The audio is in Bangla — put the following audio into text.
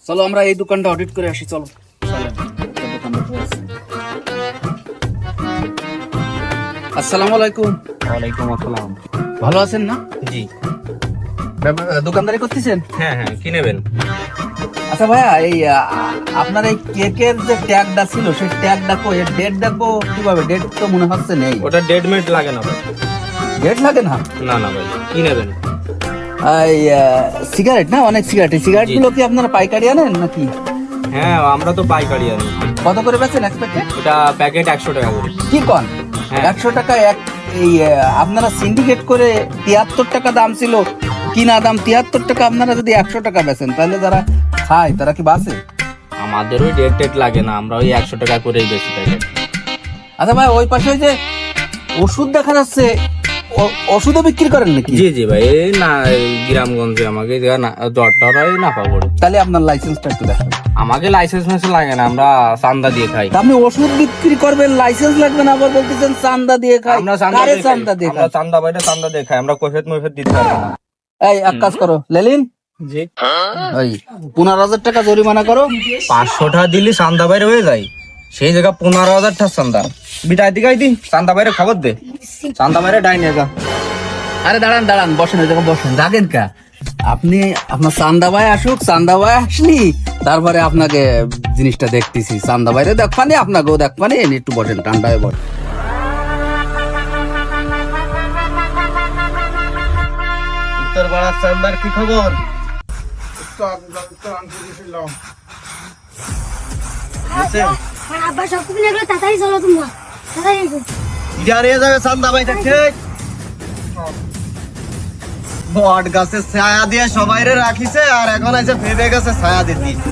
চলো আমরা এই দোকানটা অডিট করে আসি। চলো আসসালামু আলাইকুম। ওয়ালাইকুম আসসালাম। ভালো আছেন না? জি দোকানদারি করতেছেন? হ্যাঁ হ্যাঁ, কি নেবেন? আচ্ছা ভাইয়া, এই আপনার এই কেকের যে ট্যাগটা ছিল সেই ট্যাগটা কো, এর ডেটটা কো কিভাবে? ডেট তো মনে হচ্ছে নেই। ওটা ডেড মেড লাগে না ভাই। ডেট লাগে না? না না ভাই, কি নেবেন? এই সিগারেট না, অনেক সিগারেট। সিগারেট গুলো কি আপনারা পাইকারি আনেন নাকি? হ্যাঁ, আমরা তো পাইকারি আনি। কত করে বেচেন এক্সপেক্টেড? ওটা প্যাকেট 100 টাকা করে। কি কন? হ্যাঁ। 100 টাকা এক? এই আপনারা সিন্ডিকেট করে 73 টাকা দাম ছিল, কিনা দাম 73 টাকা। আপনারা যদি 100 টাকা বেচেন তাহলে যারা খায় তারা কি বাঁচে? আমাদের ওই ডেট টেট লাগে না, আমরা ওই 100 টাকা করেই বেশি প্যাকেট। আচ্ছা ভাই, ওই পাশে ওই যে ওষুধ দেখা যাচ্ছে, ওষুধও বিক্রি করেন নাকি? জি জি ভাই, এই না এই গ্রামগঞ্জে আমাকে জ্বরটা না পাবো। তাহলে আপনার লাইসেন্সটা একটু দেখেন। আমাকে লাইসেন্স মেসেন্স লাগে না, আমরা চান্দা দিয়ে খাই। তা আপনি ওষুধ বিক্রি করবেন, লাইসেন্স লাগবে না, আবার বলতেছেন চান্দা দিয়ে খাই। আমরা চান্দা কারে দিয়ে খাই। চান্দা দিয়ে আমরা খাই? চান্দা বাইরে চান্দা দিয়ে খাই, আমরা কৈফিয়ত মৈফিয়ত দিতে পারবো না। এই এক কাজ করো লেলিন, জি, ওই 15,000 টাকা জরিমানা করো। 500 টাকা দিলে চান্দা বাইরে হয়ে যায়, সেই জায়গা 15,000 টাকা চান্দা। বিটাই দিকাই দি চান্দা বাইরে খবর দে, চান্দা বাইরে ডাইনে গা। আরে দাঁড়ান দাঁড়ান, বসেন, ওই জায়গায় বসেন, রাখেন কা? আপনি আপনার চান্দা ভাই আসুক, চান্দা ভাই আসলি তারপরে আপনাকে জিনিসটা দেখতেছি। চান্দা বাইরে দেখবানি, আপনাকেও দেখবানি। একটু বসেন, ঠান্ডায় বসেন। উত্তর পাড়ার চান্দার কি খবর? আব্বা সব কিছু এগুলো তাড়াতাড়ি চলো তোমরা, তাড়াতাড়ি এসো। জানিয়ে যাবে চান্দা ভাই দেখছে। বট গাছে ছায়া দিয়ে সবাইরে রাখিছে, আর এখন এসে ভেবে গেছে ছায়া দিতে।